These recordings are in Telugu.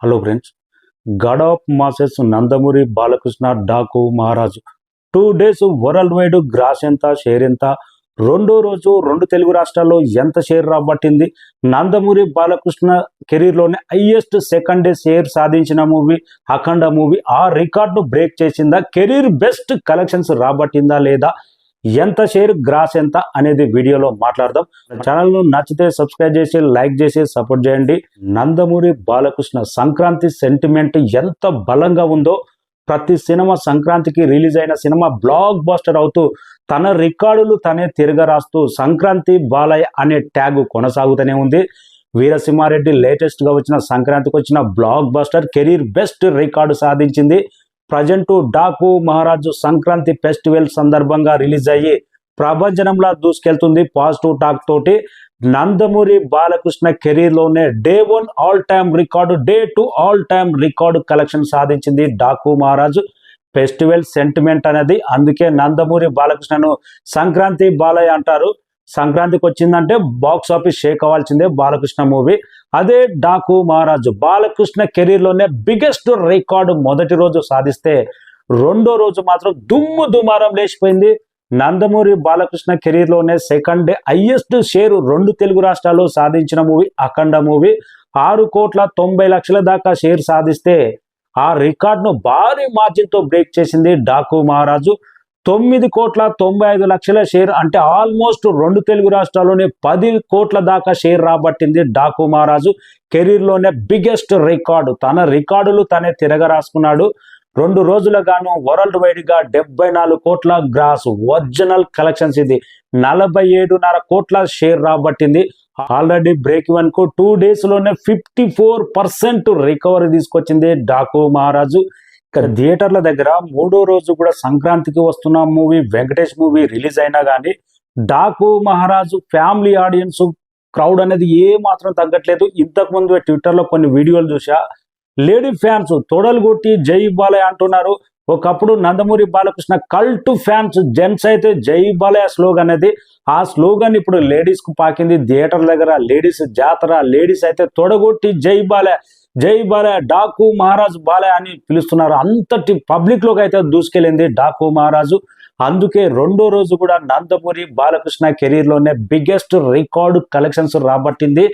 Hello friends, god of masses Nandamuri Balakrishna Daku Maharaju 2 days worldwide gross ఎంత, షేర్ ఎంత, రెండో రోజు రెండు తెలుగు రాష్ట్రాల్లో ఎంత షేర్ రాబట్టింది. నందమూరి బాలకృష్ణ కెరీర్లోనే హైయెస్ట్ సెకండ్ డే షేర్ సాధించిన మూవీ అఖండ మూవీ ఆ రికార్డును బ్రేక్ చేసిందా, కెరీర్ బెస్ట్ కలెక్షన్స్ రాబట్టిందా లేదా, ఎంత షేర్, గ్రాస్ ఎంత అనేది వీడియోలో మాట్లాడదాం. ఛానల్ను నచ్చితే సబ్స్క్రైబ్ చేసి లైక్ చేసి సపోర్ట్ చేయండి. నందమూరి బాలకృష్ణ సంక్రాంతి సెంటిమెంట్ ఎంత బలంగా ఉందో, ప్రతి సినిమా సంక్రాంతికి రిలీజ్ అయిన సినిమా బ్లాక్ బస్టర్ అవుతూ తన రికార్డులు తనే తిరగరాస్తూ సంక్రాంతి బాలయ్య అనే ట్యాగ్ కొనసాగుతూనే ఉంది. వీరసింహారెడ్డి లేటెస్ట్గా వచ్చిన సంక్రాంతికి వచ్చిన block buster career best record సాధించింది. ప్రజెంట్ డాకు మహారాజు సంక్రాంతి ఫెస్టివల్ సందర్భంగా రిలీజ్ అయ్యి ప్రభంజనంలా దూసుకెళ్తుంది. పాజిటివ్ టాక్ తోటి నందమూరి బాలకృష్ణ కెరీర్లోనే day 1 all time record, day 2 all time record collection సాధించింది డాకు మహారాజు. ఫెస్టివల్ సెంటిమెంట్ అనేది, అందుకే నందమూరి బాలకృష్ణను సంక్రాంతి బాలయ్య అంటారు. సంక్రాంతికి వచ్చిందంటే బాక్స్ ఆఫీస్ షేక్ అవ్వాల్సిందే బాలకృష్ణ మూవీ. అదే డాకు మహారాజు బాలకృష్ణ కెరీర్లోనే బిగ్గెస్ట్ రికార్డు మొదటి రోజు సాధిస్తే రెండో రోజు మాత్రం దుమారం లేచిపోయింది. నందమూరి బాలకృష్ణ కెరీర్లోనే సెకండ్ డే హైయెస్ట్ షేరు రెండు తెలుగు రాష్ట్రాల్లో సాధించిన మూవీ అఖండ మూవీ. 6,90,00,000 దాకా షేర్ సాధిస్తే ఆ రికార్డును భారీ మార్జిన్తో బ్రేక్ చేసింది డాకు మహారాజు. 9,95,00,000 షేర్ అంటే ఆల్మోస్ట్ రెండు తెలుగు రాష్ట్రాల్లోనే 10 కోట్ల దాకా షేర్ రాబట్టింది డాకు మహారాజు. కెరీర్లోనే బిగ్గెస్ట్ రికార్డు, తన రికార్డులు తనే తిరగరాసుకున్నాడు. 2 రోజులుగాను వరల్డ్ వైడ్ గా 74 కోట్ల గ్రాస్ ఒరిజినల్ కలెక్షన్స్, ఇది 47.5 కోట్ల షేర్ రాబట్టింది. ఆల్రెడీ బ్రేక్ ఈవెన్ కు 2 days లోనే 54% రికవరీ తీసుకొచ్చింది డాకు మహారాజు. ఇక్కడ థియేటర్ల దగ్గర మూడో రోజు కూడా సంక్రాంతికి వస్తున్న మూవీ వెంకటేష్ మూవీ రిలీజ్ అయినా కానీ డాకు మహారాజు ఫ్యామిలీ ఆడియన్స్ క్రౌడ్ అనేది ఏ మాత్రం తగ్గట్లేదు. ఇంతకు ముందు ట్విట్టర్లో కొన్ని వీడియోలు చూసా, లేడీ ఫ్యాన్స్ తొడలు కొట్టి జై బాలయ్య అంటున్నారు. ఒకప్పుడు Nandamuri Balakrishna cult fans gents అయితే జై బాలయ్య స్లోగన్ అనేది, ఆ స్లోగన్ ఇప్పుడు లేడీస్ కు పాకింది. థియేటర్ దగ్గర లేడీస్ జాతర, లేడీస్ అయితే తొడగొట్టి జై బాలయ్య, జై బాలయ్య, డాకు మహారాజు బాలయ్య అని పిలుస్తున్నారు. అంతటి పబ్లిక్ లోకి అయితే దూసుకెళ్ళింది డాకు మహారాజు. అందుకే రెండో రోజు కూడా నందమూరి బాలకృష్ణ కెరీర్లోనే బిగ్గెస్ట్ రికార్డు కలెక్షన్స్ రాబట్టింది.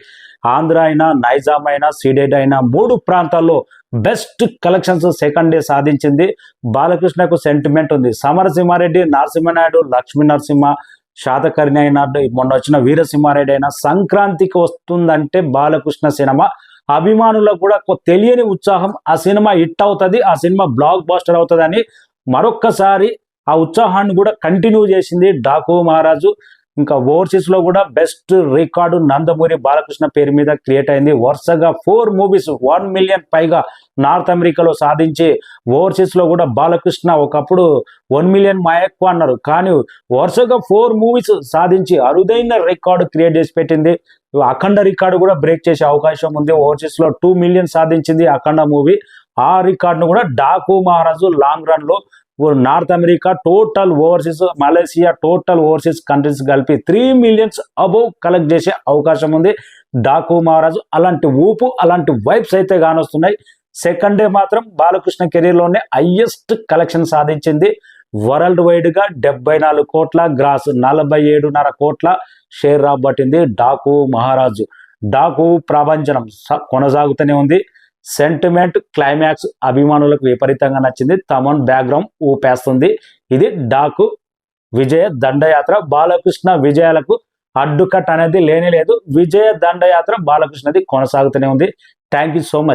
ఆంధ్ర అయినా, నైజాం అయినా, సీడెడ్ అయినా 3 ప్రాంతాల్లో బెస్ట్ కలెక్షన్స్ సెకండ్ డే సాధించింది. బాలకృష్ణకు సెంటిమెంట్ ఉంది. సమరసింహారెడ్డి, నరసింహనాయుడు, లక్ష్మీ నరసింహ, శాతకర్ణి అయినా, మొన్న వచ్చిన వీరసింహారెడ్డి అయినా సంక్రాంతికి వస్తుందంటే బాలకృష్ణ సినిమా అభిమానులకు కూడా తెలియని ఉత్సాహం. ఆ సినిమా హిట్ అవుతుంది, ఆ సినిమా బ్లాక్ బాస్టర్ అవుతుంది అని మరొక్కసారి ఆ ఉత్సాహాన్ని కూడా కంటిన్యూ చేసింది డాకు మహారాజు. ఇంకా ఓవర్సీస్ లో కూడా బెస్ట్ రికార్డు నందమూరి బాలకృష్ణ పేరు మీద క్రియేట్ అయింది. వరుసగా 4 మూవీస్ 1 మిలియన్ పైగా నార్త్ అమెరికాలో సాధించి ఓవర్సీస్ లో కూడా బాలకృష్ణ ఒకప్పుడు 1 మిలియన్ మా ఎక్కువ అన్నారు, కానీ వరుసగా 4 మూవీస్ సాధించి అరుదైన రికార్డు క్రియేట్ చేసి పెట్టింది. అఖండ రికార్డు కూడా బ్రేక్ చేసే అవకాశం ఉంది. ఓవర్సీస్ లో 2 మిలియన్ సాధించింది అఖండ మూవీ. ఆ రికార్డును కూడా డాకు మహారాజు లాంగ్ రన్ లో north America, total overseas, Malaysia, total overseas countries కలిపి 3 మిలియన్స్ అబోవ్ కలెక్ట్ చేసే అవకాశం ఉంది డాకు మహారాజు. అలాంటి ఊపు, అలాంటి వైబ్స్ అయితే కానొస్తున్నాయి. సెకండ్ డే మాత్రం బాలకృష్ణ కెరీర్లోనే హైయెస్ట్ కలెక్షన్ సాధించింది. వరల్డ్ వైడ్ గా 74 కోట్ల గ్రాస్, 47.5 కోట్ల షేర్ రాబట్టింది డాకు మహారాజు. డాకు ప్రభంజనం కొనసాగుతూనే ఉంది. సెంటిమెంట్ క్లైమాక్స్ అభిమానులకు విపరీతంగా నచ్చింది. తమన్ బ్యాక్గ్రౌండ్ ఊపేస్తుంది. ఇది డాకు విజయ దండయాత్ర. బాలకృష్ణ విజయాలకు అడ్డుకట్ అనేది లేనే లేదు. విజయ దండయాత్ర బాలకృష్ణది కొనసాగుతూనే ఉంది. Thank you so much.